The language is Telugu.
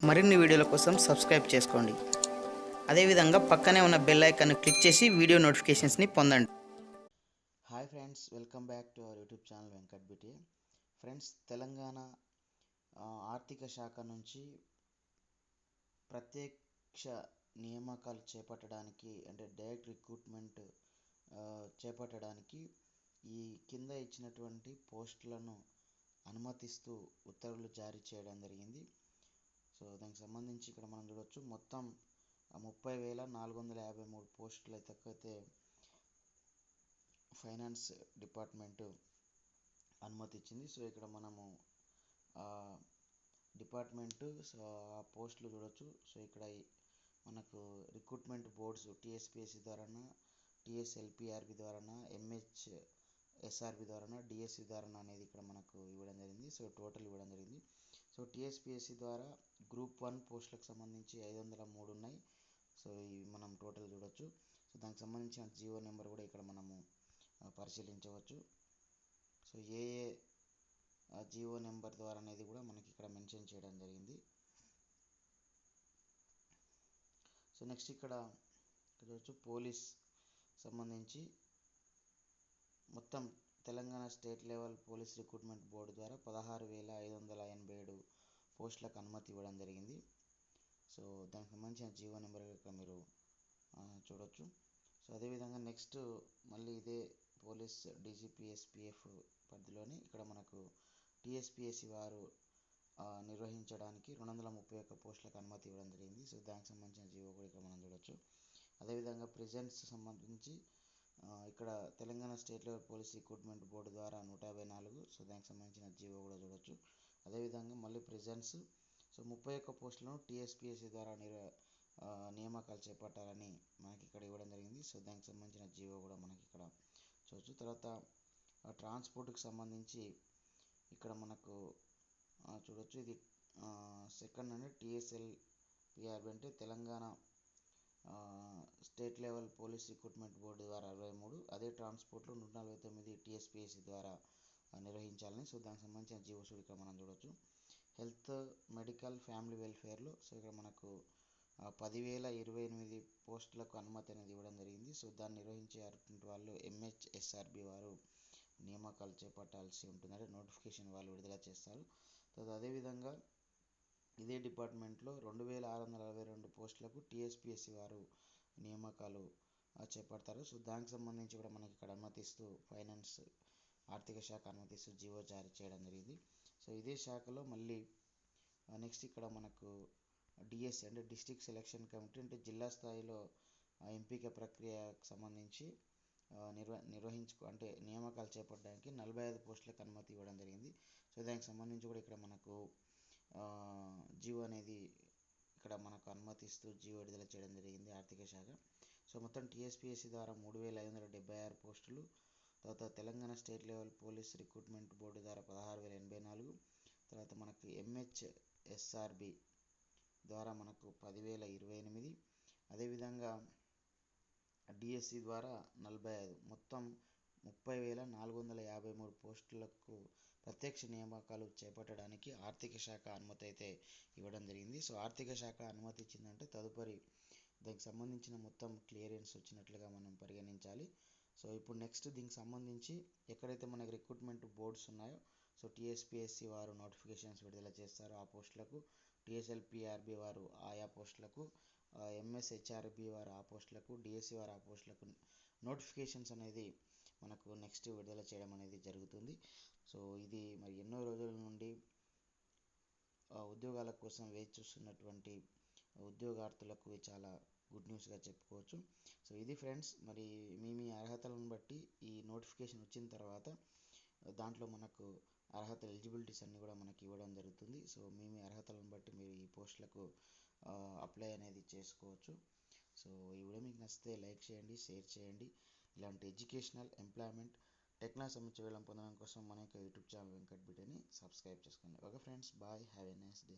మరిన్ని వీడియోల కోసం సబ్స్క్రైబ్ చేసుకోండి. అదేవిధంగా పక్కనే ఉన్న బెల్ ఐకాన్ క్లిక్ చేసి వీడియో నోటిఫికేషన్స్ని పొందండి. Hi friends, welcome back to our YouTube channel వెంకట్బిటి. ఫ్రెండ్స్, తెలంగాణ ఆర్థిక శాఖ నుంచి ప్రత్యక్ష నియామకాలు చేపట్టడానికి అంటే డైరెక్ట్ రిక్రూట్మెంట్ చేపట్టడానికి ఈ కింద ఇచ్చినటువంటి పోస్టులను అనుమతిస్తూ ఉత్తర్వులు జారీ చేయడం జరిగింది. సో దానికి సంబంధించి ఇక్కడ మనం చూడవచ్చు, మొత్తం 30,453 పోస్టులు అయితే ఫైనాన్స్ డిపార్ట్మెంటు అనుమతి ఇచ్చింది. సో ఇక్కడ మనము డిపార్ట్మెంటు ఆ పోస్టులు చూడవచ్చు. సో ఇక్కడ మనకు రిక్రూట్మెంట్ బోర్డ్స్ టీఎస్పీఎస్సీ ద్వారాన, టీఎస్ఎల్పిఆర్బి ద్వారాన, ఎంహెచ్ఎస్ఆర్బి ద్వారాన, డిఎస్సి ద్వారాన అనేది ఇక్కడ మనకు ఇవ్వడం జరిగింది. సో టోటల్ ఇవ్వడం జరిగింది. సో టీఎస్పీఎస్సీ ద్వారా గ్రూప్ 1 పోస్టులకు సంబంధించి 503 ఉన్నాయి. సో ఇవి మనం టోటల్ చూడవచ్చు. సో దానికి సంబంధించిన జియో నెంబర్ కూడా ఇక్కడ మనము పరిశీలించవచ్చు. సో ఏ జియో నెంబర్ ద్వారా అనేది కూడా మనకి ఇక్కడ మెన్షన్ చేయడం జరిగింది. సో నెక్స్ట్ ఇక్కడ చూడవచ్చు, పోలీస్ సంబంధించి మొత్తం Telangana state level police recruitment board ద్వారా 16,587 పోస్టులకు అనుమతి ఇవ్వడం జరిగింది. సో దానికి సంబంధించిన జియో నెంబర్ ఇక్కడ మీరు చూడవచ్చు. సో అదేవిధంగా నెక్స్ట్ మళ్ళీ ఇదే పోలీస్ డీజీపీఎస్పీఎఫ్ పరిధిలోని ఇక్కడ మనకు టీఎస్పీఎస్సీ వారు నిర్వహించడానికి 231 పోస్టులకు అనుమతి ఇవ్వడం జరిగింది. సో దానికి సంబంధించిన జియో కూడా ఇక్కడ మనం చూడవచ్చు. అదేవిధంగా ప్రిజెంట్స్ సంబంధించి ఇక్కడ Telangana state level police recruitment board ద్వారా 154. సో దానికి సంబంధించిన జియో కూడా చూడవచ్చు. అదేవిధంగా మళ్ళీ ప్రిజెంట్స్ సో 31 పోస్టులను టీఎస్పీఎస్సీ ద్వారా నియామకాలు చేపట్టాలని మనకి ఇక్కడ ఇవ్వడం జరిగింది. సో దానికి సంబంధించిన జియో కూడా మనకి ఇక్కడ చూడవచ్చు. తర్వాత ట్రాన్స్పోర్ట్కి సంబంధించి ఇక్కడ మనకు చూడవచ్చు, ఇది సెకండ్ అంటే టీఎస్ఎల్పిఆర్బి అంటే Telangana state level police recruitment board ద్వారా 63. అదే ట్రాన్స్పోర్ట్లో 149 టీఎస్పీఎస్సీ ద్వారా నిర్వహించాలని. సో దానికి సంబంధించిన జియోస్ ఇక్కడ మనం చూడవచ్చు. హెల్త్, మెడికల్, ఫ్యామిలీ వెల్ఫేర్లో సో ఇక్కడ మనకు 10,028 పోస్టులకు అనుమతి అనేది ఇవ్వడం జరిగింది. సో దాన్ని నిర్వహించేటువంటి వాళ్ళు ఎంహెచ్ఎస్ఆర్బి వారు నియామకాలు చేపట్టాల్సి ఉంటుంది, అంటే నోటిఫికేషన్ వాళ్ళు విడుదల చేస్తారు. తర్వాత అదేవిధంగా ఇదే డిపార్ట్మెంట్లో 2,662 పోస్టులకు టీఎస్పీఎస్సీ వారు నియామకాలు చేపడతారు. సో దానికి సంబంధించి కూడా మనకి ఇక్కడ అనుమతిస్తూ ఫైనాన్స్ ఆర్థిక శాఖ అనుమతిస్తూ జియో జారీ చేయడం జరిగింది. సో ఇదే శాఖలో మళ్ళీ నెక్స్ట్ ఇక్కడ మనకు డిఎస్సి అంటే డిస్ట్రిక్ట్ సెలక్షన్ కమిటీ అంటే జిల్లా స్థాయిలో ఎంపిక ప్రక్రియకు సంబంధించి అంటే నియామకాలు చేపట్టడానికి 45 పోస్టులకు అనుమతి ఇవ్వడం జరిగింది. సో దానికి సంబంధించి కూడా ఇక్కడ మనకు జియో అనేది ఇక్కడ మనకు అనుమతిస్తూ జియో విడుదల చేయడం జరిగింది ఆర్థిక శాఖ. సో మొత్తం టీఎస్పీఎస్సీ ద్వారా 3,576 పోస్టులు, తర్వాత Telangana state level police recruitment board ద్వారా 16,084, తర్వాత మనకు ఎంహెచ్ఎస్ఆర్బి ద్వారా మనకు 10,028, అదేవిధంగా డిఎస్సి ద్వారా 45, మొత్తం 30,453 పోస్టులకు ప్రత్యక్ష నియామకాలు చేపట్టడానికి ఆర్థిక శాఖ అనుమతి అయితే ఇవ్వడం జరిగింది. సో ఆర్థిక శాఖ అనుమతి ఇచ్చిందంటే తదుపరి దానికి సంబంధించిన మొత్తం క్లియరెన్స్ వచ్చినట్లుగా మనం పరిగణించాలి. సో ఇప్పుడు నెక్స్ట్ దీనికి సంబంధించి ఎక్కడైతే మనకి రిక్రూట్మెంట్ బోర్డ్స్ ఉన్నాయో సో టీఎస్పీఎస్సీ వారు నోటిఫికేషన్స్ విడుదల చేస్తారు ఆ పోస్టులకు, టీఎస్ఎల్పిఆర్బి వారు ఆయా పోస్టులకు, ఎంఎస్హెచ్ఆర్బి వారు ఆ పోస్టులకు, డిఎస్సి వారు ఆ పోస్టులకు నోటిఫికేషన్స్ అనేది మనకు నెక్స్ట్ విడుదల చేయడం అనేది జరుగుతుంది. సో ఇది మరి ఎన్నో రోజుల నుండి ఉద్యోగాల కోసం వేచి చూస్తున్నటువంటి ఉద్యోగార్థులకు చాలా గుడ్ న్యూస్గా చెప్పుకోవచ్చు. సో ఇది ఫ్రెండ్స్, మరి మీ అర్హతలను బట్టి ఈ నోటిఫికేషన్ వచ్చిన తర్వాత దాంట్లో మనకు అర్హత ఎలిజిబిలిటీస్ అన్నీ కూడా మనకి ఇవ్వడం జరుగుతుంది. సో మీ అర్హతలను బట్టి మీరు ఈ పోస్టులకు అప్లై అనేది చేసుకోవచ్చు. సో ఈ వీడియో మీకు నచ్చితే లైక్ చేయండి, షేర్ చేయండి. ఇలాంటి ఎడ్యుకేషనల్, ఎంప్లాయ్మెంట్, టెక్నాలజీ సంబంధించిన వివరాలను పొందడం కోసం మన యొక్క యూట్యూబ్ ఛానల్ వెంకట్బిటిని సబ్స్క్రైబ్ చేసుకోండి. Okay friends, bye, have a nice day.